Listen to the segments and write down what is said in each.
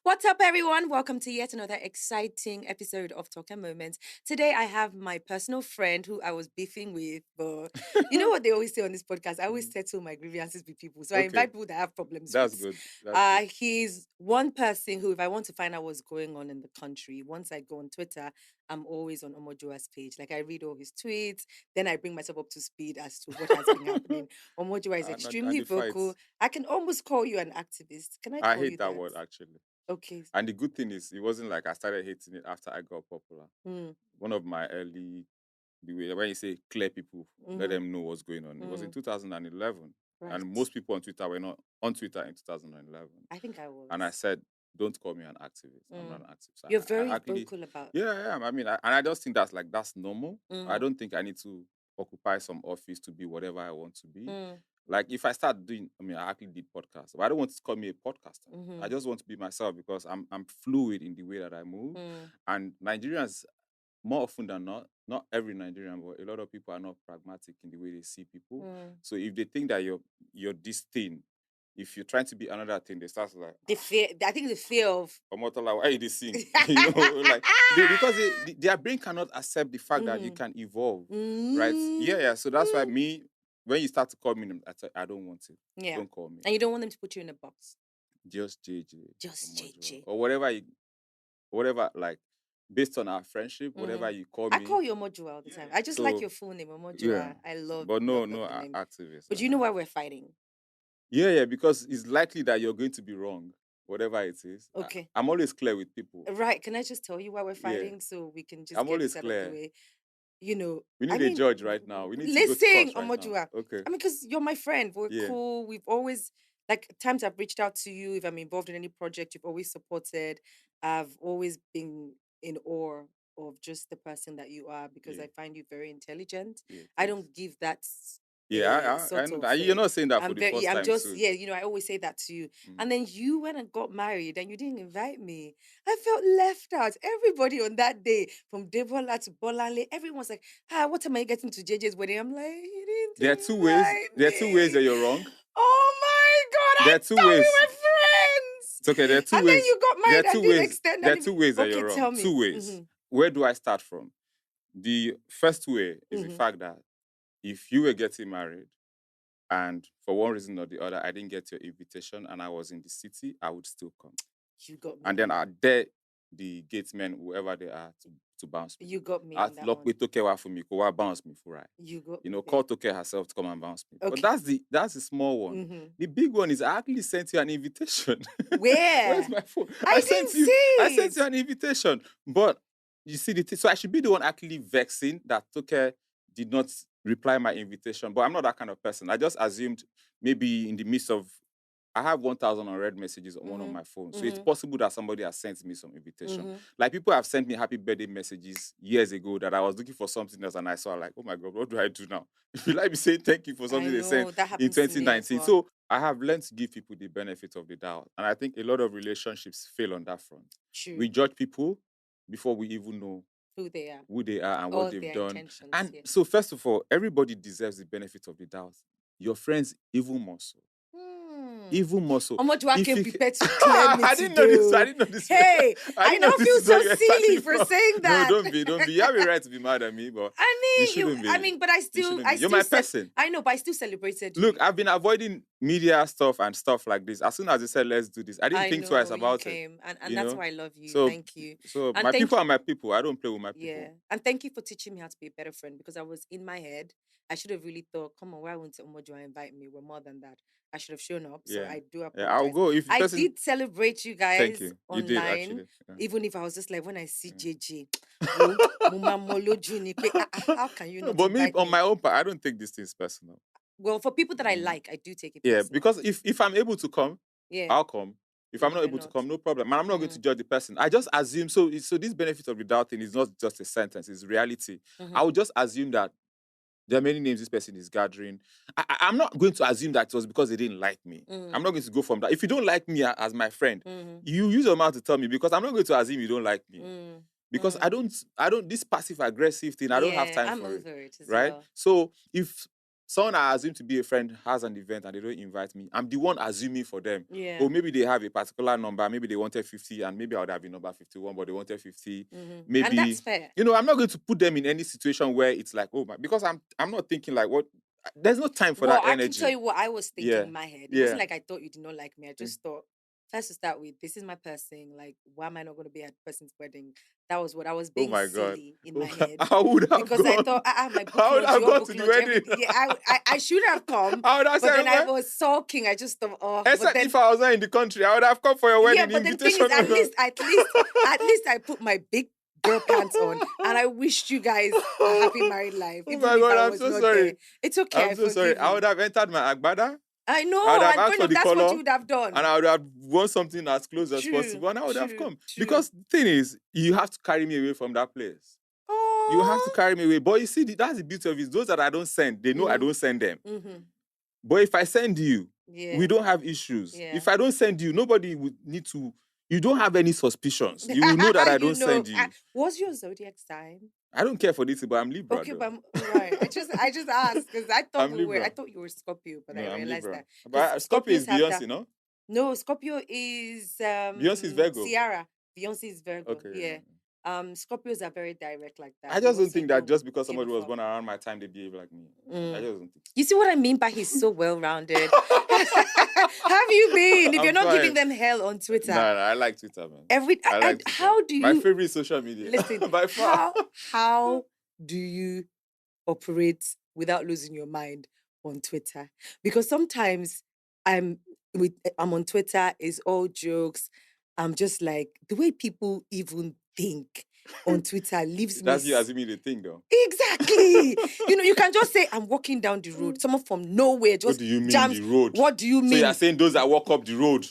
What's up, everyone? Welcome to yet another exciting episode of TokeMoments. Today, I have my personal friend who I was beefing with, but you know what they always say on this podcast? I always Mm. settle my grievances with people. So I Okay, invite people that have problems that's with. good. That's good. He's one person who, if I want to find out what's going on in the country, once I go on Twitter, I'm always on Omojuwa's page. Like I read all his tweets, then I bring myself up to speed as to what has been happening. Omojuwa is And extremely the vocal. fights. I can almost call you an activist. Can I I call hate you that that? word actually. Okay. And the good thing is, it wasn't like I started hating it after I got popular. Mm, One of my early, the way when you say clear people, let mm-hmm, them know what's going on. It was in mm, 2011, and right. most people on Twitter were not on Twitter in 2011. I think I And I was. said, "Don't call me an activist. I'm not Mm. an activist." So You're I very actually, vocal about. yeah, I am. I mean, and I just think that's normal. I Mm, don't think I need to occupy some office to be whatever I want to be. mm, Like if I start doing, I mean, I actually did podcasts, but I don't want to call me a podcaster. I mm-hmm, just want to be myself because I'm fluid in the way that I move. mm, And Nigerians, more often than not every Nigerian, but a lot of people are not pragmatic in the way they see people. mm. So if they think that you're this thing, if you're trying to be another thing, they start to like, The fear. I think the fear of. Omotola, why you dey sing? Like because their brain cannot accept the fact that you mm, can evolve, right? mm, Yeah. So that's why mm. me, when you start to call me, I don't want it. Yeah, Don't call me. and you don't want them to put you in a box. Just JJ, Just Omojuwa, JJ. or whatever. Like based on our friendship, whatever Mm. you call I me. call you Omojuwa all the Yeah. time. I just like So your full name, yeah, Omojuwa. I love but no, love no the name. activist. But you know why we're fighting? Yeah, because it's likely that you're going to be wrong, whatever it is. Okay. I'm always clear with people. Right. Can I just tell you why we're Yeah, fighting so we can just I'm get always this out of the clear. way? You know, We I need a mean, judge right now. We need to go to listen, court right now. Omojua. Okay. I mean, because you're my friend. We're Yeah. cool. We've always, like, times I've reached out to you. If I'm involved in any project, you've always supported. I've always been in awe of just the person that you are because Yeah. I find you very intelligent. Yeah. I Thanks. don't give that Yeah, I sort know of. that. You're not saying that for I'm the very, first I'm time just, too. yeah, I always say that to you. Mm. And then you went and got married and you didn't invite me. I felt left out. Everybody on that day, from Debola to Bolale, everyone's like, what am I getting to JJ's wedding? I'm like, you There are didn't two ways. invite There are two ways me. that you're wrong. Oh my God, I There are two thought we ways. were friends. It's okay. There are two And then ways. you got There are married two and didn't ways. extend There are any. two ways that Okay, you're wrong. tell me. Two ways. Where do I start from? The first way is the fact that if you were getting married and for one reason or the other, I didn't get your invitation and I was in the city, I would still come. You got me. And then I dare the gatesmen, whoever they are, to bounce me. You got me I on that lock one. with Toke for me, go bounce me for right. You got You me know, there. call Toke herself to come and bounce me. Okay. But that's the small one. Mhm. The big one is I actually sent you an invitation. Where? Where's my phone? I didn't see I sent it. you an invitation. But you see so I should be the one actually vexing that Toke did not reply my invitation. But I'm not that kind of person. I just assumed maybe in the midst of I have 1,000 unread messages on one of my phones. So it's possible that somebody has sent me some invitation. Like people have sent me happy birthday messages years ago that I was looking for something else and I saw like, oh my God, what do I do now? Will I be saying thank you for I something they know sent that in happens to me as 2019? well. So I have learned to give people the benefit of the doubt. And I think a lot of relationships fail on that front. True. We judge people before we even know Who they are and or what they've their done. intentions. And Yeah. so first of all, everybody deserves the benefit of the doubt. Your friends even more so. Even more so. Omojuwa If came you prepared to clear me I didn't know this. I today. didn't know this. Hey, I didn't know now this feel is what so you were silly starting for from. saying that. No, don't be. You have a right to be mad at me, but you I shouldn't be. mean, but I You still, shouldn't be. You're my person. I know, but I still celebrated Look, you. I've been avoiding media stuff and stuff like this. As soon as they said let's do this, I didn't think twice know you about it. came, and You that's know? why I love you. So Thank you. so And my thank people you. are my people. I don't play with my Yeah. people. And thank you for teaching me how to be a better friend because I was in my head. I should have really thought, come on, why won't Omojuwa invite me? We're more than that. I should have shown up. So Yeah. I do Yeah, I'll apologize. go if the I person. did celebrate you Thank guys you. You did online, actually. Yeah. even if I was just like, when I see Yeah. JJ, wo, mo ma mo loju ni pe, how can you not But me invite on me? my own part, I don't take these things personal. Well, for people that I Mm. like, I do take it Yeah, personal. because if I'm able to come, Yeah. I'll come. If I'm not you're able to not. come, no problem. And I'm not going to judge the person. I just assume so this benefit of the doubt thing is not just a sentence, it's reality. I would just assume that there are many names this person is gathering. I'm not going to assume that it was because they didn't like me. I'm not going to go from that. If you don't like me as my friend, you use your mouth to tell me because I'm not going to assume you don't like me. Because I don't this passive aggressive thing, I don't have time I'm for it. over it as Right? well. So if someone I assume to be a friend has an event and they don't invite me, I'm the one assuming for them. Yeah. Or maybe they have a particular number, maybe they wanted 50, and maybe I would have been number 51, but they wanted 50. And Maybe, that's fair. I'm not going to put them in any situation where it's like, oh my, because I'm not thinking like what. There's no time for Well, that I energy. can tell you what I was thinking in my head. It wasn't like I thought you did not like me. I just thought, first to start with, this is my person. Like, why am I not going to be at the person's wedding? That was what I was being silly in my head. I would have because gone. I thought, my book I would launch, have your gone book to the launch, wedding. everything. Yeah, I should have come. I would have but said, then I was sulking. I just thought, oh. Except but then, if I was not in the country, I would have come for your wedding. Yeah, but the thing is, at least I put my big girl pants on, and I wished you guys a happy married life. Oh my God, I'm so sorry. There. It's okay. I'm so sorry. I would have entered my agbada. I know. I would have asked for the that's color, what you would have done. And I would have worn something as close as possible, and I would have come. Because the thing is, you have to carry me away from that place. Oh. You have to carry me away. But you see, that's the beauty of it. Those that I don't send, they know I don't send them. But if I send you, we don't have issues. Yeah. If I don't send you, nobody would need to. You don't have any suspicious. You will know that I don't send you. What's your zodiac sign? I don't care for this, but I'm Libra. Okay, but right. I just asked because I thought I thought you were Scorpio, but I realized that. But Scorpio is Beyonce, no? No, Scorpio is Beyonce is Virgo. Ciara. Beyonce is Virgo. Okay. Yeah. Scorpios are very direct like that. I just don't think that just because somebody was born around my time, they behave like me. I just don't think so. You see what I mean by he's so well-rounded? Have you been? If you're not giving them hell on Twitter. No, I like Twitter, man. How do you... My favorite social media. Listen, by far. How do you operate without losing your mind on Twitter? Because sometimes I'm on Twitter, it's all jokes. I'm just like, the way people even think on Twitter leaves me... That's you assuming the thing, though. Exactly. You can just say, I'm walking down the road. Someone from nowhere just... What do you mean the road? What do you mean? So you're saying those that walk up the road,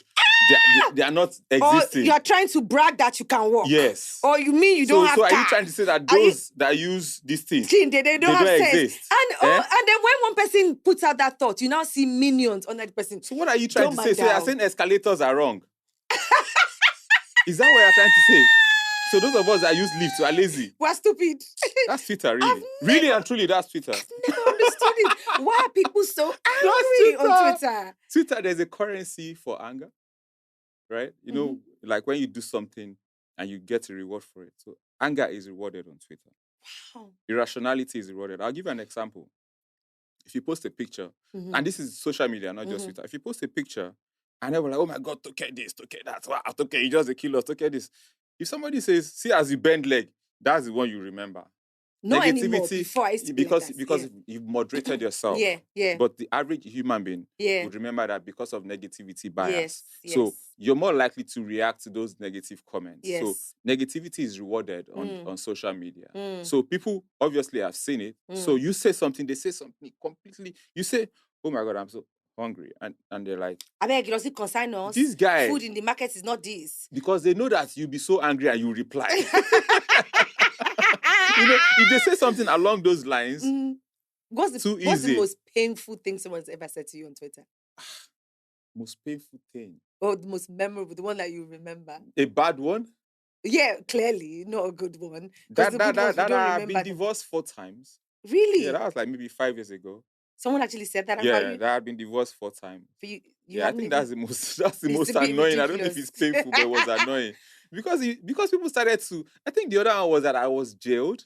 they are not existing? Or you're trying to brag that you can walk. Yes. Or you mean you don't have car? So are car? you trying to say that those that use this thing, they don't have sense? Exist? And then when one person puts out that thought, you now see millions on that person. So what are you trying to say? So you're saying escalators are wrong? Is that what you're trying to say? So those of us that use lifts are lazy. We're stupid. That's Twitter, really. Really and truly, that's Twitter. I've never understood it. Why are people so angry on Twitter? Twitter, there's a currency for anger, right? You know, like when you do something and you get a reward for it. So anger is rewarded on Twitter. Wow. Irrationality is rewarded. I'll give you an example. If you post a picture, and this is social media, not just Twitter. If you post a picture, and they're like, oh my God, Toke this, Toke that. Wow, Toke, you just a killer, Toke this. If somebody says, see as you bend leg, that's the one you remember. Not anymore. Before I used to because like you've moderated yourself. Yeah. But the average human being would remember that because of negativity bias. Yes. So you're more likely to react to those negative comments. Yes. So negativity is rewarded on social media. So people obviously have seen it. So you say something, they say something completely. You say, oh my God, I'm so hungry, and they're like, I beg, does it concern us? This guy, food in the market is not this. Because they know that you'll be so angry and you reply. If they say something along those lines, what's the most painful thing someone's ever said to you on Twitter? Most painful thing? Or the most memorable, the one that you remember? A bad one? Yeah, clearly, not a good one. That I've been divorced 4 times. Really? Yeah, that was like maybe 5 years ago. Someone actually said that about you? Yeah, that I've been divorced 4 times. I think that's the most annoying. Ridiculous. I don't know if it's painful, but it was annoying. Because people started to, I think the other one was that I was jailed.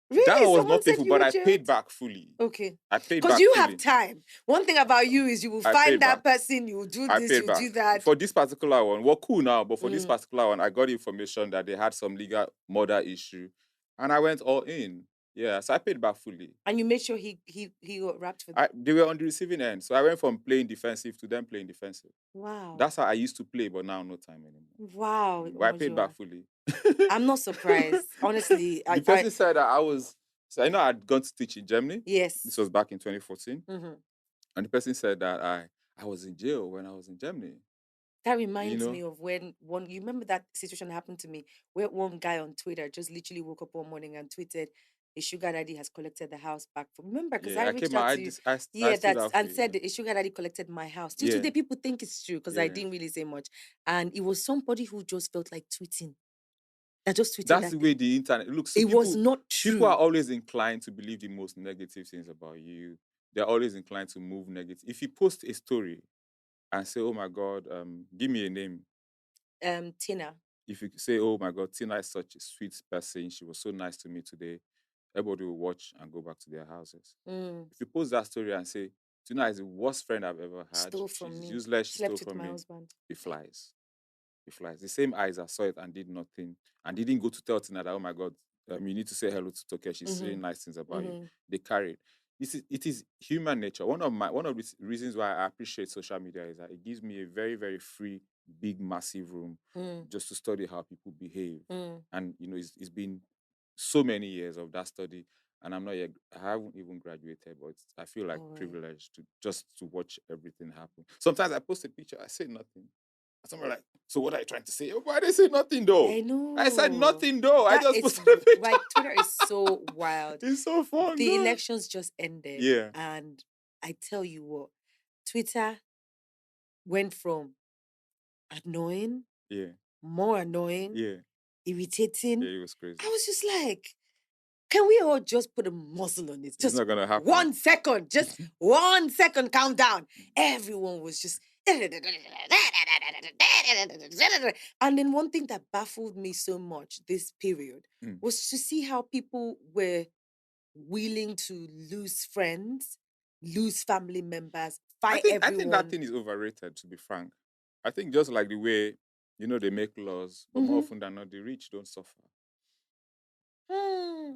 Really? That one was Someone not painful, but I paid back fully. Okay. I paid back because you fully. have time. One thing about you is you will find that person, you will do this, you will do that. For this particular one, we're cool now, but for this particular one, I got information that they had some legal murder issue. And I went all in. Yeah, so I paid back fully. And you made sure he got wrapped for that? They were on the receiving end. So I went from playing defensive to them playing defensive. Wow. That's how I used to play, but now no time anymore. Wow. But I paid back fully. I'm not surprised. Honestly. The person said that so I know I'd gone to teach in Germany. Yes. This was back in 2014. And the person said that I was in jail when I was in Germany. That reminds me of when you remember that situation happened to me where one guy on Twitter just literally woke up one morning and tweeted, his sugar daddy has collected the house back. Remember, because I reached out to you. And said his sugar daddy collected my house. Till today, people think it's true because I didn't really say much. And it was somebody who just felt like tweeting. That's the way the internet looks. So was not true. People are always inclined to believe the most negative things about you. they're always inclined to move negative. If you post a story and say, "Oh my God, give me a name," Tina. if you say, "Oh my God, Tina is such a sweet person. She was so nice to me today," everybody will watch and go back to their houses. If you post that story and say, "Tina is the worst friend I've ever had. Stole from She's me. useless. She stole Slept with from my me," husband. it flies. It flies. The same eyes that saw it and did nothing and didn't go to tell Tina that, "Oh my God, you need to say hello to Toke. She's saying nice things about you." They carry it. It is human nature. One of the reasons why I appreciate social media is that it gives me a very, very free, big, massive room just to study how people behave. And it's been so many years of that study, and I haven't even graduated, but I feel like privileged to just to watch everything happen. Sometimes I post a picture, I say nothing. Someone like, "So what are you trying to say?" Why they say nothing though? I know. I said nothing though. I just it's posted a picture. like Twitter is so wild. It's so fun. The God. elections just ended. Yeah. And I tell you what, Twitter went from annoying, Yeah. more annoying, Yeah. irritating. Yeah, it was crazy. I was just like, can we all just put a muzzle on it? It's Just not gonna happen. 1 second, just 1 second countdown. Everyone was just. And then one thing that baffled me so much this period was to see how people were willing to lose friends, lose family members, fight I everyone. think that thing is overrated, to be frank. I think just like the way they make laws, but more often than not, the rich don't suffer.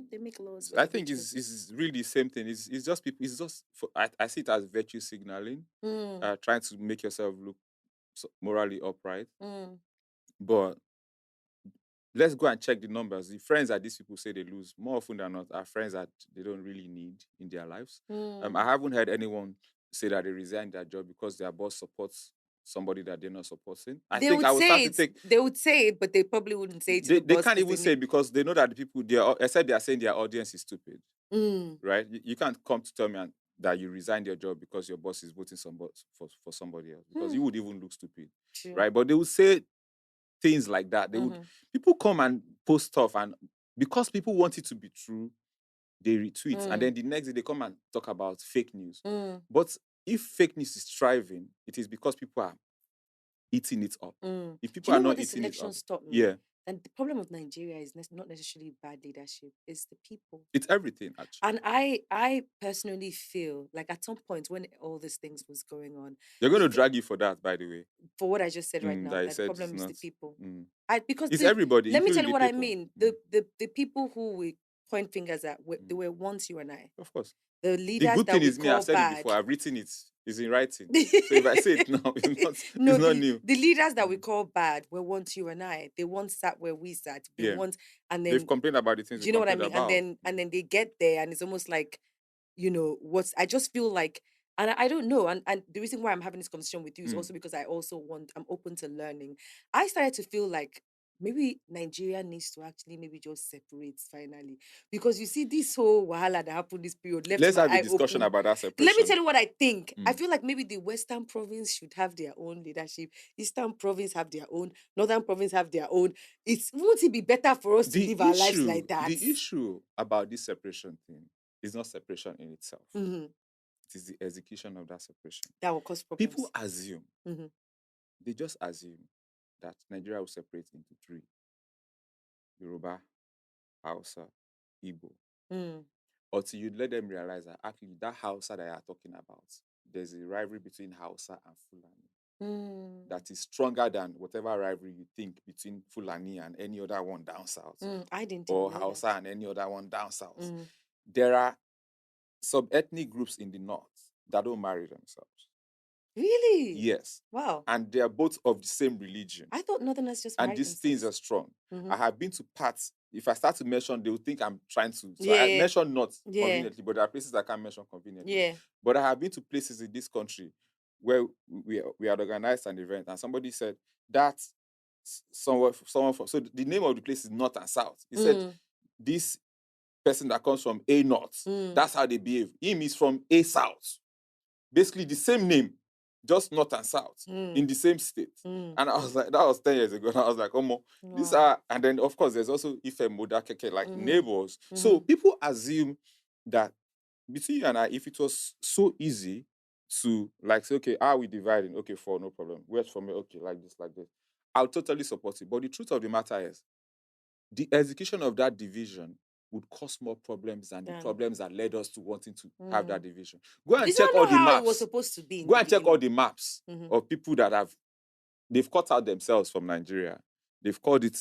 They make laws. I think it's really the same thing. It's just people. It's just I see it as virtue signaling, trying to make yourself look morally upright. But let's go and check the numbers. The friends that these people say they lose, more often than not, are friends that they don't really need in their lives. I haven't heard anyone say that they resigned their job because their boss supports somebody that they're not supporting. They would say it, but they probably wouldn't say it to the boss. They can't even say it because they know that the people, except they are saying their audience is stupid. Right? You can't come to tell me that you resigned your job because your boss is voting for somebody else, because you would even look stupid. True. Right? But they would say things like that. People come and post stuff, and because people want it to be true, they retweet, and then the next day they come and talk about fake news. But if fake news is thriving, it is because people are eating it up. If people are not eating it up, and the problem with Nigeria is not necessarily bad leadership; it's the people. It's everything, actually. And I personally feel like at some point when all these things was going on, they're going to drag you for that, by the way. For what I just said right now, that the problem is the people. Because it's everybody. Let me tell you what I mean. The people who we point fingers at, they were once you and I. Of course. The leaders the good that thing we is me. I've said bad, it before. I've written it. It's in writing. So if I say it now, it's not new. The leaders that we call bad were once you and I. They once sat where we sat. They once, and then they've complained about the things. Do you know what I mean? And then they get there, and it's almost like, I just feel like, and I don't know, and the reason why I'm having this conversation with you is also because I'm open to learning. I started to feel like maybe Nigeria needs to actually maybe just separate finally, because you see this whole wahala that happened this period. Let's have a discussion about that separation. Let me tell you what I think. I feel like maybe the Western province should have their own leadership. Eastern province have their own. Northern province have their own. Won't it be better for us to live our lives like that? The issue about this separation thing is not separation in itself. It is the execution of that separation that will cause problems. People assume, they just assume that Nigeria will separate into three: Yoruba, Hausa, Igbo. Until you let them realize that actually that Hausa that you are talking about, there's a rivalry between Hausa and Fulani that is stronger than whatever rivalry you think between Fulani and any other one down south. I didn't or know Hausa that. and any other one down south. There are sub-ethnic groups in the north that don't marry themselves. Really? Yes. Wow. And they are both of the same religion. I thought Northerners just and these things are strong. I have been to parts. If I start to mention, they will think I'm trying to. So I mention not conveniently, but there are places I can't mention conveniently. Yeah. But I have been to places in this country where we had organized an event, and somebody said that someone from. So the name of the place is North and South. He said this person that comes from A North, that's how they behave. Him is from A South. Basically the same name, just North and South in the same state. And I was like, that was 10 years ago. And I was like, oh, these are, and then of course there's also Ife Modakeke, like neighbors. So people assume that between you and I, if it was so easy to like say, okay, how are we dividing? Okay, 4, no problem. Where's for me? Okay, like this, like this. I'll totally support it. But the truth of the matter is, the execution of that division would cause more problems than the Damn. problems that led us to wanting to have that division. Go and Is check that all not the how it was maps. supposed to be in Go the and check all beginning? the maps Mhm. of people that they've cut out themselves from Nigeria. They've called it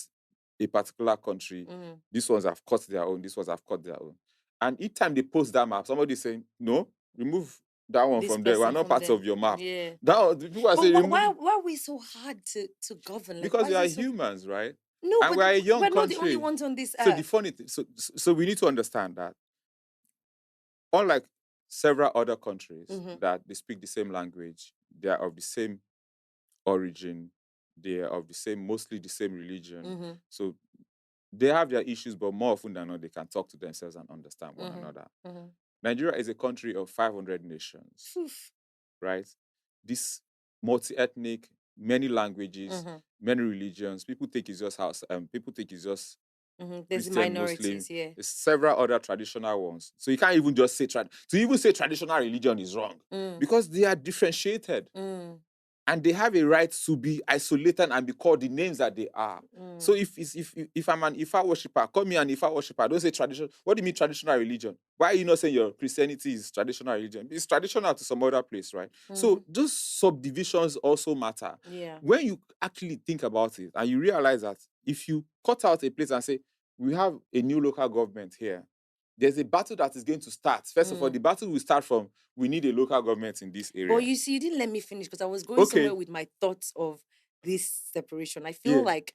a particular country. Mhm. These ones have cut their own. These ones have cut their own. And each time they post that map, somebody's saying, no, remove that one This from there. We're person not from part there. of your map. Yeah. The people are But saying, remove why are we so hard to govern? Like, because why we is are it so? humans, right? No, And but we're a young we're not the only country. ones on this So the earth. funny thing, so we need to understand that unlike several other countries Mhm. that they speak the same language, they are of the same origin, they are of the same, mostly the same religion. Mhm. So they have their issues, but more often than not, they can talk to themselves and understand one Mhm. another. Mhm. Nigeria is a country of 500 nations, Oof. right? This multi-ethnic, many languages, Mhm. many religions. People think it's just people think it's just Mhm. There's Christian, Muslim. minorities, yeah. There's several other traditional ones. So you can't even just say to even say traditional religion is wrong Mm. because they are differentiated Mm. and they have a right to be isolated and be called the names that they are. So Mm. if I'm an Ifa worshiper, call me an Ifa worshiper. Don't say traditional. What do you mean traditional religion? Why are you not saying your Christianity is traditional religion? It's traditional to some other place, right? So Mhm. those subdivisions also matter. Yeah. When you actually think about it and you realize that if you cut out a place and say, we have a new local government here, there's a battle that is going to start. First of all, the battle will start from we need a local government in this area. But you see, you didn't let me finish because I was going Okay. somewhere with my thoughts of this separation. I feel Yeah. like,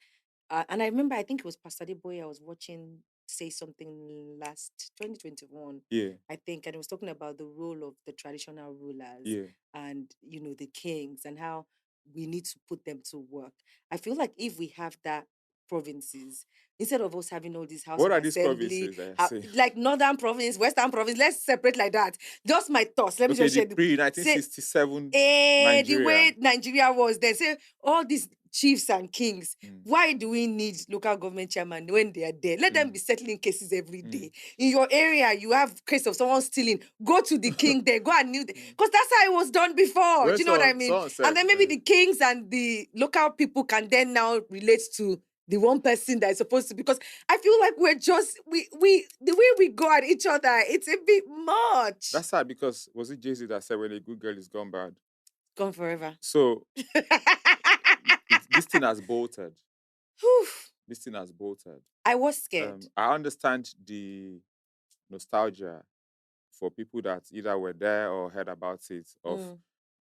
and I remember, I think it was Pastor Boy I was watching say something last 2021, Yeah. I think, and it was talking about the role of the traditional rulers Yeah. and, the kings and how we need to put them to work. I feel like if we have that provinces, instead of us having all these House What of are these Assembly, provinces that I say? like Northern Province, Western Province, let's separate like that. Just my thoughts. Let me Okay, just the share. Say, pre-1967 the Nigeria. way Nigeria was, they say all these chiefs and kings. Mm. Why do we need local government chairman when they are there? Let them be settling cases every day. In your area, you have case of someone stealing. Go to the king there. Go and kneel there. Because that's how it was done before. When Do you know what I mean? someone said, And then maybe the kings and the local people can then now relate to the one person that is supposed to, because I feel like we're just we the way we go at each other, it's a bit much. that's sad because was it Jay-Z that said when a good girl is gone bad? Gone forever. So this thing has bolted. Whew. This thing has bolted. I was scared. I understand the nostalgia for people that either were there or heard about it of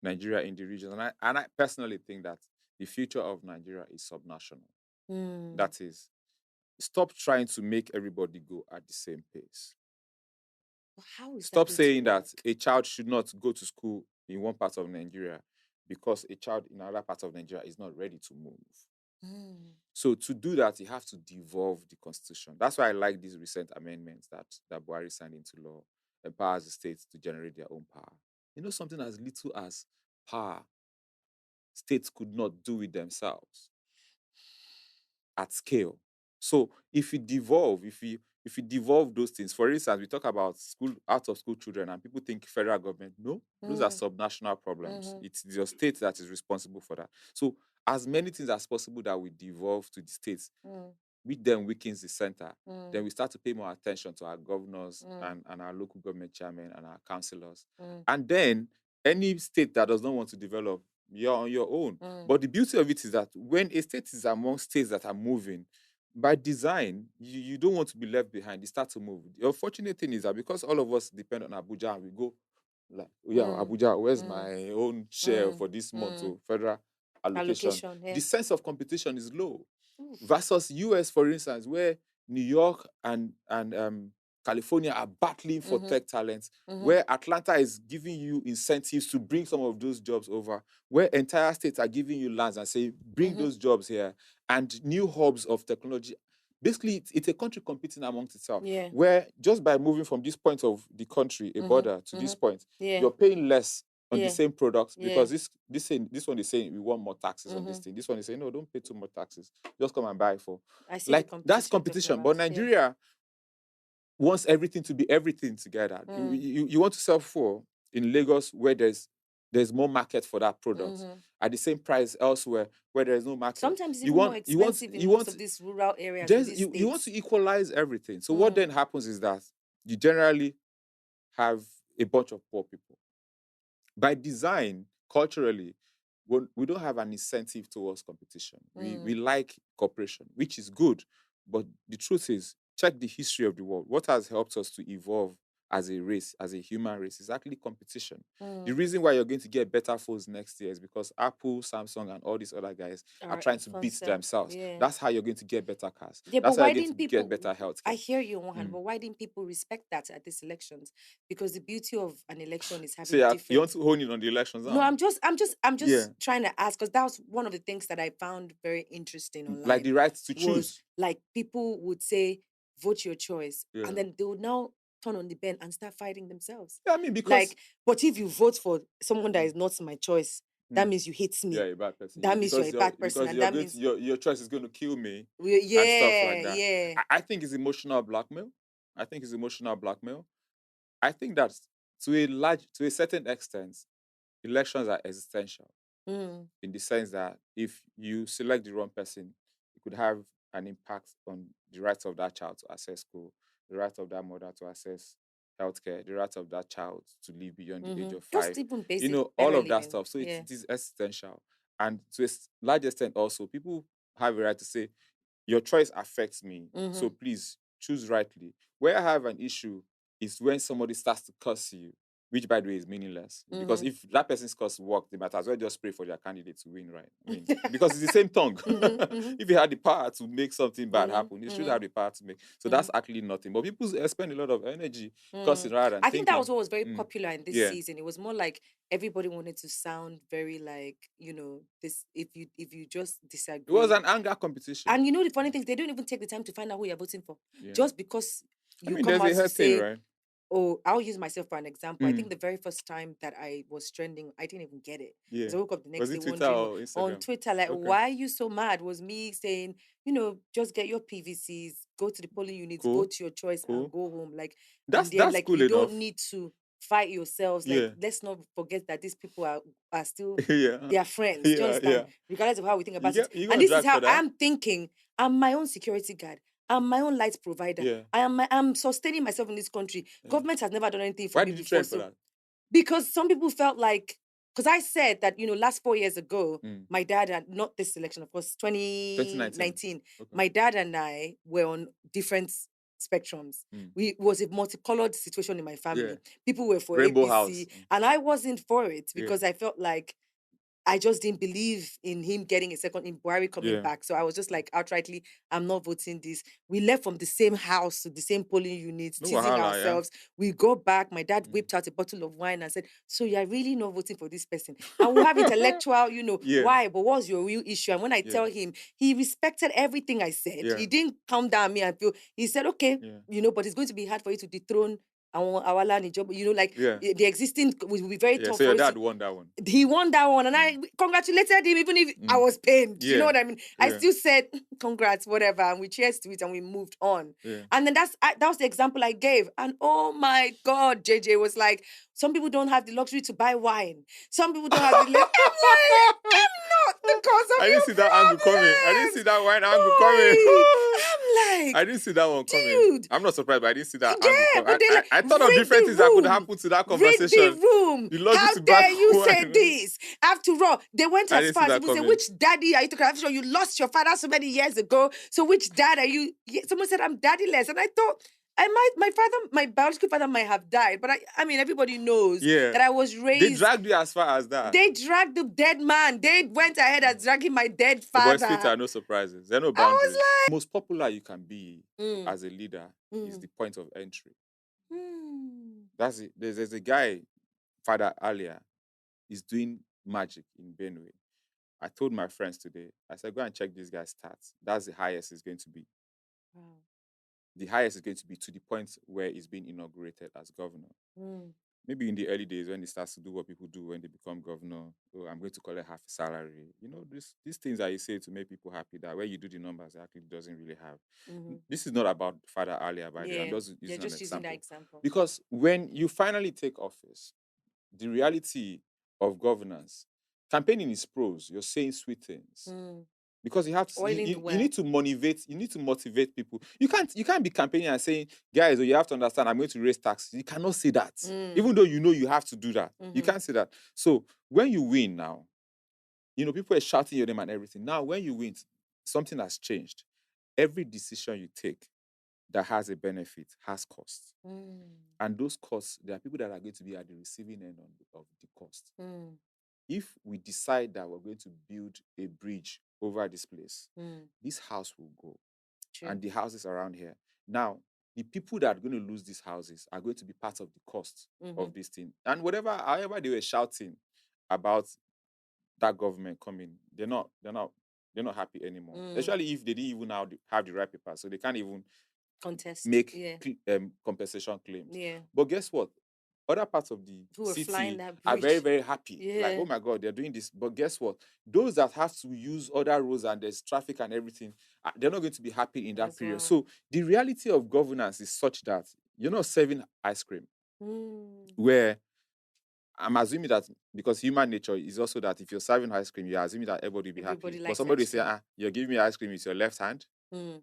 Nigeria in the region. And I personally think that the future of Nigeria is subnational. That is, stop trying to make everybody go at the same pace. How is Stop that saying that a child should not go to school in one part of Nigeria because a child in another part of Nigeria is not ready to move. So to do that, you have to devolve the constitution. That's why I like these recent amendments that Buhari signed into law, empowers the states to generate their own power. Something as little as power, states could not do it themselves at scale. So if you devolve, if you devolve those things, for instance, we talk about out of school children, and people think federal government. No, those are subnational problems. It's your state that is responsible for that. So as many things as possible that we devolve to the states, which then weakens the center, then we start to pay more attention to our governors and our local government chairmen and our councillors. And then any state that does not want to develop, you're on your own. But the beauty of it is that when a state is among states that are moving, by design, you don't want to be left behind. You start to move. The unfortunate thing is that because all of us depend on Abuja and we go, like, yeah, Abuja, where's my own share for this month to federal allocation? Yeah. The sense of competition is low. Versus US, for instance, where New York and California are battling for tech talents, where Atlanta is giving you incentives to bring some of those jobs over, where entire states are giving you lands and say, bring those jobs here, and new hubs of technology. Basically, it's a country competing amongst itself, where just by moving from this point of the country, a border, to this point, you're paying less on the same products because this one is saying we want more taxes on this thing. This one is saying, no, don't pay too much taxes. Just come and buy for. I see Like, the that's competition. competition. But Nigeria, wants everything to be everything together. You want to sell for in Lagos where there's more market for that product at the same price elsewhere where there's no market. Sometimes it's You even more want expensive in most of these rural areas in these you want states. to equalize everything. So what then happens is that you generally have a bunch of poor people. By design, culturally, we don't have an incentive towards competition. We like cooperation, which is good. But the truth is, check the history of the world. What has helped us to evolve as a race, as a human race, is actually competition. The reason why you're going to get better phones next year is because Apple, Samsung, and all these other guys are trying to beat themselves. Yeah. That's how you're going to get better cars. Yeah, That's but how why you're going to didn't get people? better healthcare. I hear you on one hand, but why didn't people respect that at these elections? Because the beauty of an election is So having you different. want to hone in on the elections now? No, I'm just Yeah. trying to ask, because that was one of the things that I found very interesting Like online. the right to was choose. like people would say, vote your choice, Yeah. and then they would now turn on the bend and start fighting themselves. Yeah, I mean, because Like, but if you vote for someone that is not my choice, that means you hate me. you're a bad person. That means you're a bad person, and that means your choice is going to kill me yeah, and stuff like that. yeah. I think it's emotional blackmail. I think it's emotional blackmail. I think that to a certain extent, elections are existential in the sense that if you select the wrong person, it could have an impact on the rights of that child to access school, the right of that mother to access healthcare, the right of that child to live beyond the age of Just 5. even You basic know, all better of that living. stuff. So Yeah. it is existential. And to a large extent also, people have a right to say, your choice affects me. So please choose rightly. Where I have an issue is when somebody starts to curse you, which by the way is meaningless. Because if that person's curse worked, they might as well just pray for their candidate to win, right? I mean, because it's the same tongue. If you had the power to make something bad happen, you should have the power to make. So that's actually nothing. But people spend a lot of energy cursing rather than I think that thinking. was what was very popular in this Yeah. season. It was more like everybody wanted to sound very like, this if you just It disagree. was an anger competition. And the funny thing is they don't even take the time to find out who you're voting for. Yeah. Just because you come there's out a to hurt thing, say, right? oh, I'll use myself for an example. I think the very first time that I was trending, I didn't even get it. Yeah. So I woke up the next Was day it Twitter wondering or on Instagram? Twitter, like, Okay. why are you so mad? Was me saying, just get your PVCs, go to the polling units, Cool. vote your choice, Cool. and go home. Like, That's in the end, that's like, cool you don't enough. need to fight yourselves. Yeah. Like, let's not forget that these people are still Yeah. they are friends. Do you Yeah, understand? yeah. Regardless of how we think about it. You And gonna this is drag how for that? I'm thinking. I'm my own security guard. I'm my own light provider. Yeah. I'm sustaining myself in this country. Government has never done anything for Why me did you before. trend for So that? because some people felt like, because I said that, last 4 years ago, my dad and not this election, of course, 2019, Okay. my dad and I were on different spectrums. It was a multicolored situation in my family. Yeah. People were for Rainbow APC, house. and I wasn't for it because Yeah. I felt like I just didn't believe in him getting a second, in Buhari coming Yeah. back. So I was just like, outrightly, I'm not voting this. We left from the same house to the same polling units, No teasing wahala, yeah. ourselves. We go back. My dad whipped out a bottle of wine and said, so you're really not voting for this person? And we'll have intellectual, Yeah. why? But what's your real issue? And when I Yeah. tell him, he respected everything I said. Yeah. He didn't come down on me and feel, he said, okay, Yeah. but it's going to be hard for you to dethrone our land job. Like Yeah. the existing will be very Yeah. tough So for your us dad to, won that one. he won that one, and I congratulated him, even if I was pained. You know Yeah. what I mean? I Yeah. still said congrats, whatever, and we cheers to it, and we moved on. Yeah. And then that was the example I gave. And oh my God, JJ was like, some people don't have the luxury to buy wine. Some people don't have the. I'm like, I'm not the cause of I your didn't see that angle coming. I didn't see that wine angle coming. I'm like, I didn't see that one coming. dude. I'm not surprised, but I didn't see that Yeah, angle coming. but they like, I thought of read different the things that could room. happen to that Read conversation. the room. The logic How to back dare you say wine. this? After all, they went I as didn't far see as that even say, coming. which daddy are you talking about? After all, you lost your father so many years ago. So which dad are you? Yeah, someone said I'm daddyless, and I thought my biological father might have died, but I mean, everybody knows Yeah. that I was They raised. dragged you as far as that. They dragged the dead man. They went ahead and dragging my dead The boys' father. feet are no surprises. There are no I boundaries. was The most popular you can be like, as a leader is the point of entry. hmm. That's it. There's a guy, Father Alia, is doing magic in Benue. I told my friends today, I said, go and check this guy's stats. That's the highest it's going to be. Wow. The highest is going to be to the point where he's being inaugurated as governor. maybe in the early days when it starts to do what people do when they become governor. Oh, I'm going to collect half a salary. These things that you say to make people happy, that when you do the numbers, it actually doesn't really have. This is not about Father Alia, by the way. I'm Yeah. just You're using an just using that example. example. Because when you finally take office, the reality of governance, campaigning is prose. You're saying sweet things. Because you have to Oiling the you well. need to motivate people. You can't be campaigning and saying, guys, you have to understand, I'm going to raise taxes. You cannot say that. Even though you have to do that. You can't say that. So when you win now, people are shouting your name and everything. Now when you win, something has changed. Every decision you take that has a benefit has costs. And those costs, there are people that are going to be at the receiving end of the cost. If we decide that we're going to build a bridge over this place, this house will go. True. And the houses around here. Now, the people that are going to lose these houses are going to be part of the cost of this thing. And however they were shouting about that government coming, they're not happy anymore. Especially if they didn't even have the right papers, so they can't even Contest. make Yeah. compensation claims. Yeah. But guess what? Other parts of the Who are flying city that are very, bridge. very happy. Yeah. Like, oh my God, they're doing this. But guess what? Those that have to use other roads and there's traffic and everything, they're not going to be happy in that As period. well. So the reality of governance is such that you're not serving ice cream, where I'm assuming that because human nature is also that if you're serving ice cream, you're assuming that everybody will be Everybody happy. But likes somebody ice say, cream. you're giving me ice cream with your left hand.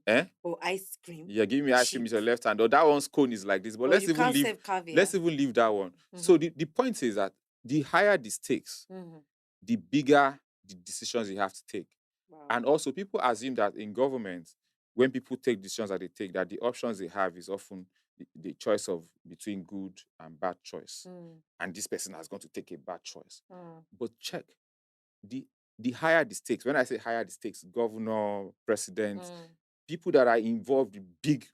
Eh? Or ice cream. You're giving me ice cream with your left hand. Or that one's cone is like this. But Or let's you even can't leave. serve caviar. Let's even leave that one. So the point is that the higher the stakes, the bigger the decisions you have to take. Wow. And also, people assume that in government, when people take decisions that they take, that the options they have is often the choice of between good and bad choice. And this person has gone to take a bad choice. But check the higher the stakes. When I say higher the stakes, governor, president, people that are involved in big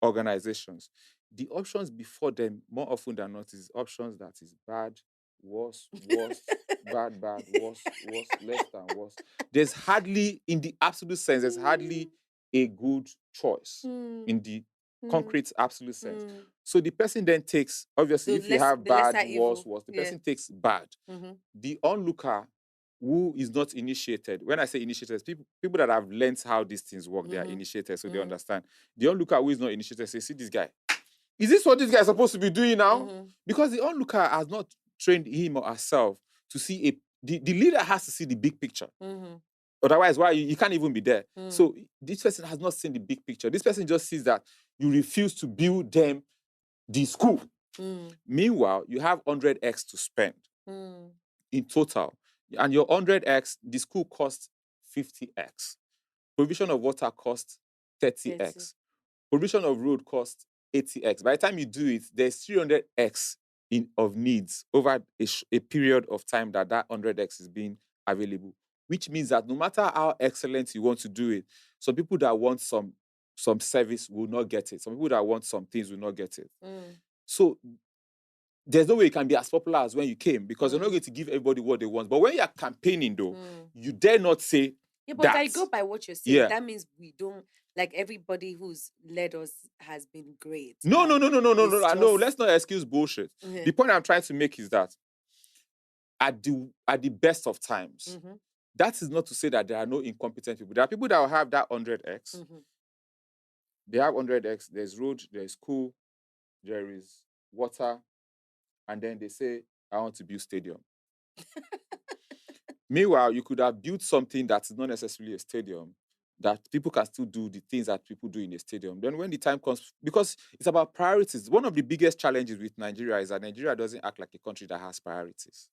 organizations, the options before them more often than not is options that is bad, worse, bad, worse, less than worse. There's hardly, in the absolute sense, there's hardly a good choice in the concrete absolute sense. So the person then takes, obviously, if you have bad, worse, the person takes bad. The onlooker who is not initiated, when I say initiated, people that have learned how these things work, they are initiated, so they understand. The onlooker who is not initiated says, see this guy. Is this what this guy is supposed to be doing now? Because the onlooker has not trained him or herself to see the leader has to see the big picture. Otherwise, why you can't even be there. So this person has not seen the big picture. This person just sees that you refuse to build them the school. Meanwhile, you have 100x to spend in total. And your 100x, the school costs 50x. Provision of water costs 30x. Provision of road costs 80x. By the time you do it, there's 300x of needs over a period of time that 100x is being available. Which means that no matter how excellent you want to do it, some people that want some service will not get it. Some people that want some things will not get it. So there's no way you can be as popular as when you came, because you're not going to give everybody what they want. But when you're campaigning, though, you dare not say but that. I go by what you're saying. That means we don't, like, everybody who's led us has been great. No. Let's not excuse bullshit. The point I'm trying to make is that at the best of times, that is not to say that there are no incompetent people. There are people that will have that 100x. They have 100x. There's road, there's school, there is water, and then they say, I want to build stadium. Meanwhile, you could have built something that's not necessarily a stadium, that people can still do the things that people do in a stadium. Then when the time comes, because it's about priorities. One of the biggest challenges with Nigeria is that Nigeria doesn't act like a country that has priorities.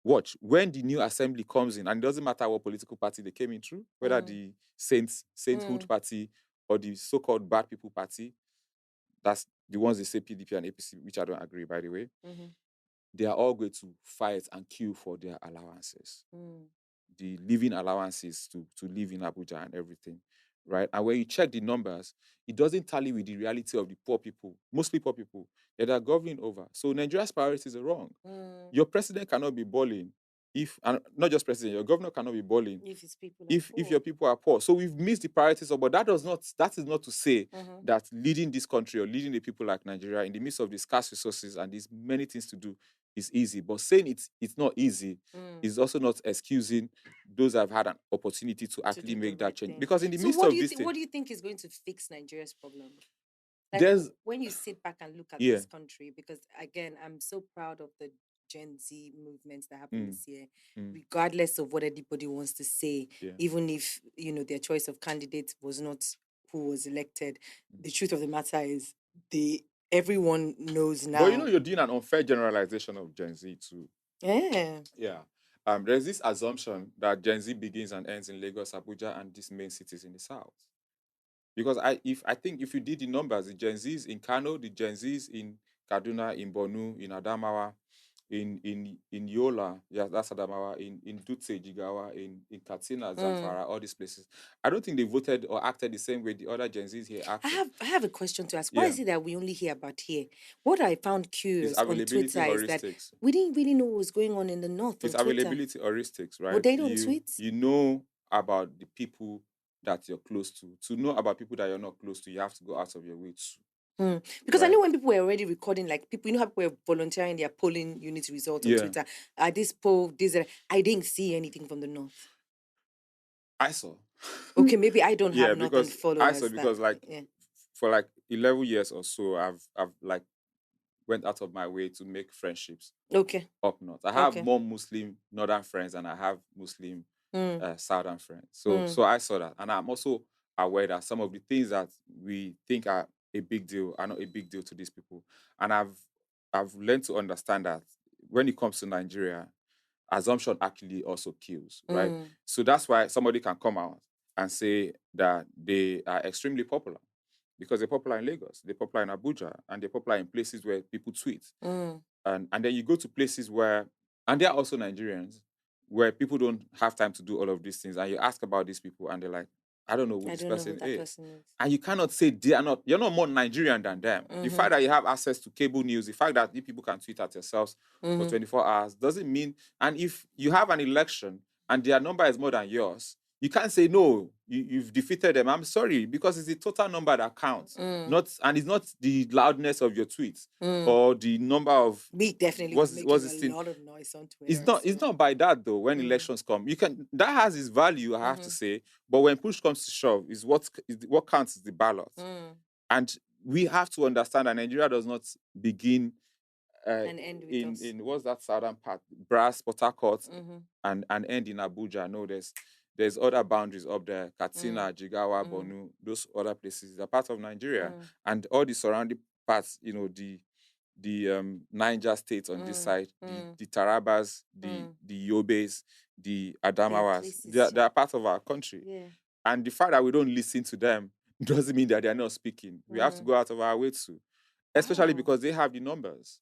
Watch, when the new assembly comes in, and it doesn't matter what political party they came in through, whether the Sainthood Party or the so-called Bad People Party, that's the ones they say PDP and APC, which I don't agree, by the way, they are all going to fight and queue for their allowances. The living allowances to live in Abuja and everything, right? And when you check the numbers, it doesn't tally with the reality of the poor people, mostly poor people, that are governing over. So Nigeria's priorities are wrong. Your president cannot be balling if, and not just president, your governor cannot be balling If his people are if your poor. people are poor. So we've missed the priorities of, but that is not to say Mm-hmm. that leading this country or leading the people like Nigeria in the midst of the scarce resources and these many things to do is easy. But saying it's not easy is also not excusing those that have had an opportunity to To actually do the make that right change. thing. Because in the So midst what do of you this think? thing, What do you think is going to fix Nigeria's problem? Like there's when you sit back and look at yeah. this country, because again, I'm so proud of the Gen Z movements that happened Mm, this year, mm, regardless of what anybody wants to say, yeah. even if their choice of candidate was not who was elected. Mm. The truth of the matter is everyone knows But now. you're doing an unfair generalization of Gen Z too. Yeah. Yeah. There's this assumption that Gen Z begins and ends in Lagos, Abuja, and these main cities in the south. Because I think if you did the numbers, the Gen Zs in Kano, the Gen Zs in Kaduna, in Borno, in Adamawa, in Yola, yeah, that's Adamawa, in Dutse, Jigawa, in Katsina, Zamfara, all these places. I don't think they voted or acted the same way the other Gen Zs here acted. I have a question to ask. Why Yeah. is it that we only hear about here? What I found It's curious on availability Twitter is that heuristics. we didn't really know what was going on in the north It's on Twitter. availability heuristics, But right? they don't You tweet. you know about the people that you're close to. To know about people that you're not close to, you have to go out of your way to, Because I right? know when people were already recording, like people, how people were volunteering their polling unit results on Yeah. Twitter. This poll, I didn't see anything from the north. I saw. Okay, maybe I don't have Yeah, northern because I saw followers. That because like yeah. for like 11 years or so, I've like went out of my way to make friendships Okay, up north. I have okay. more Muslim northern friends than I have Muslim Mm, southern friends. So mm, so I saw that, and I'm also aware that some of the things that we think are a big deal are not a big deal to these people. And I've learned to understand that when it comes to Nigeria, assumption actually also kills, right? mm, So that's why somebody can come out and say that they are extremely popular because they're popular in Lagos, they're popular in Abuja, and they're popular in places where people tweet. mm. And then you go to places where, and there are also Nigerians where people don't have time to do all of these things, and you ask about these people and they're like, I don't know who I this don't know who person that is. person is. And you cannot say you're not more Nigerian than them. The Mm-hmm, fact that you have access to cable news, the fact that you people can tweet at yourselves for mm-hmm, 24 hours doesn't mean, and if you have an election and their number is more than yours, you can't say no, you've defeated them. I'm sorry, because it's the total number that counts, mm, not, and it's not the loudness of your tweets mm. or the number of We definitely were what's making a this thing. lot of noise on It's Twitter. not So it's not by that though. When mm, elections come, you can, that has its value, I have to mm-hmm, say. But when push comes to shove, what counts is the ballot. mm. And we have to understand that Nigeria does not begin uh, And end with in us. what's that southern part, Brass, Port Harcourt, Mm-hmm, and end in Abuja. No, there's other boundaries up there, mm, Katsina, Jigawa, mm, Borno, those other places are part of Nigeria, mm, and all the surrounding parts. The Niger states on this mm, side, mm, the Tarabas, mm. the Yobes, the There are Adamawas, places, they Sha. are part of our country. Yeah. And the fact that we don't listen to them doesn't mean that they are not speaking. We have to Mm. go out of our way to, especially Wow. because they have the numbers.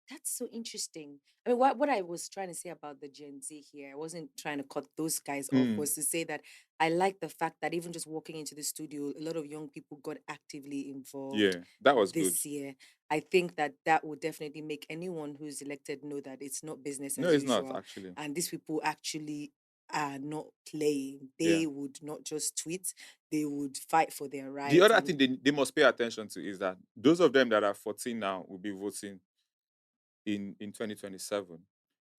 That's so interesting. I mean, what I was trying to say about the Gen Z here, I wasn't trying to cut those guys off, Mm, was to say that I like the fact that even just walking into the studio, a lot of young people got actively involved yeah, that was good. this year. I think that that would definitely make anyone who's elected know that it's not business No, as it's not usual. actually. And these people actually are not playing. Yeah. They would not just tweet, they would fight for their The rights. other And thing they must pay attention to is that those of them that are 14 now will be voting in 2027,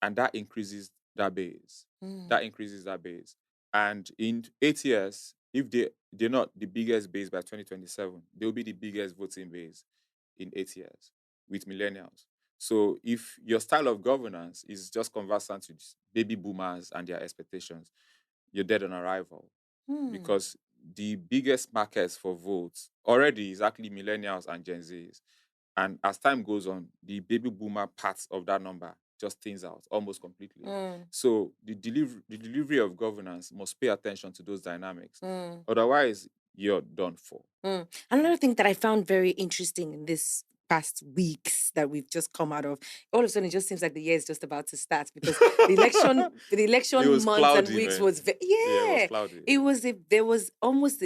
and that increases that base. mm, That increases that base. And in 8 years, if they're not the biggest base by 2027, they'll be the biggest voting base in 8 years with millennials. So if your style of governance is just conversant with baby boomers and their expectations, you're dead on arrival, mm, because the biggest markets for votes already is actually millennials and Gen Zs. And as time goes on, the baby boomer part of that number just thins out almost completely. mm, So the delivery of governance must pay attention to those dynamics. mm. Otherwise, you're done for. Another thing that I found very interesting in this past weeks that we've just come out of, all of a sudden it just seems like the year is just about to start because the It election was months and cloudy, weeks man. was Yeah, it was yeah, cloudy. it was there was almost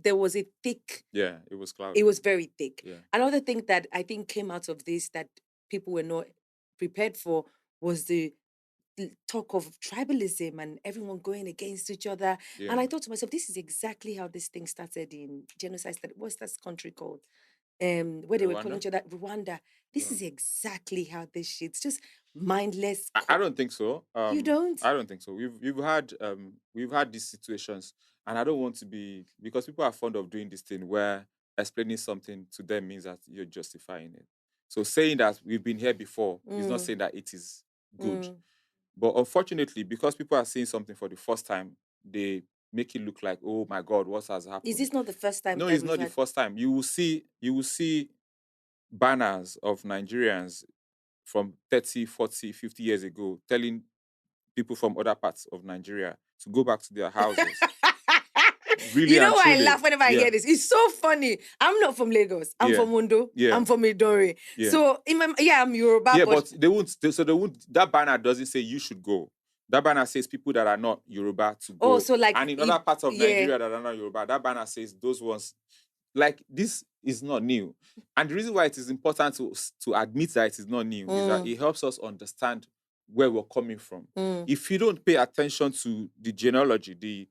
there was a thick, Yeah, it was it cloudy. was very thick. Yeah. Another thing that I think came out of this that people were not prepared for was the talk of tribalism and everyone going against each other. Yeah. And I thought to myself, this is exactly how this thing started in genocide. What's that country called? Where they were calling Rwanda? each other Rwanda. This is exactly how this shit's just mindless. I don't think so. You don't? I don't think so. We've had these situations, and I don't want to be, because people are fond of doing this thing where explaining something to them means that you're justifying it. So saying that we've been here before is not saying that it is good. But unfortunately, because people are seeing something for the first time, they make it look like, oh my God, what has happened? Is this not the first time? No, that it's we've not the had- first time. You will see banners of Nigerians from 30, 40, 50 years ago telling people from other parts of Nigeria to go back to their houses. Really You know and why I truly. laugh whenever I Yeah. hear this? It's so funny. I'm not from Lagos. I'm Yeah. from Ondo. Yeah. I'm from Idori. Yeah. So I'm Yoruba. Yeah, but but they won't. That banner doesn't say you should go. That banner says people that are not Yoruba to go. so like And in other parts of Nigeria that are not Yoruba, that banner says those ones. Like, this is not new. And the reason why it is important to admit that it is not new is that it helps us understand where we're coming from. If you don't pay attention to the genealogy,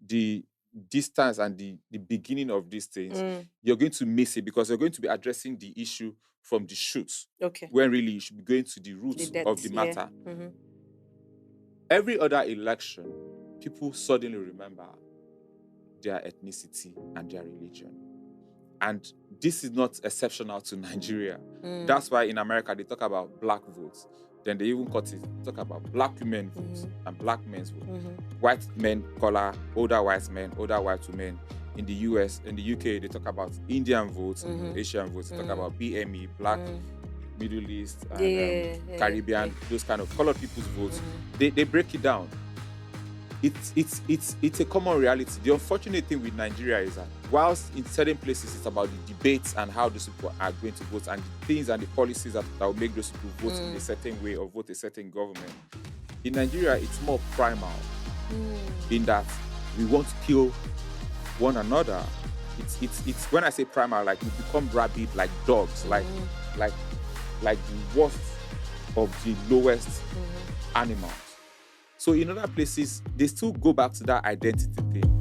the distance and the beginning of these things, you're going to miss it, because you're going to be addressing the issue from the shoots. Okay. When really you should be going to the roots of the matter. Every other election, people suddenly remember their ethnicity and their religion. And this is not exceptional to Nigeria. That's why in America they talk about black votes. Then they even talk about black women votes and black men's votes. White men color older white men, older white women. In the US, in the UK, they talk about Indian votes, Asian votes. They talk about BME, black, Middle East, and Caribbean, those kind of colored people's votes. They break it down. It's a common reality. The unfortunate thing with Nigeria is that whilst in certain places it's about the debates and how those people are going to vote and the things and the policies that will make those people vote in a certain way or vote a certain government, in Nigeria it's more primal in that we want to kill one another. It's when I say primal, like we become rabid like dogs, like the worst of the lowest animals. So in other places, they still go back to that identity thing.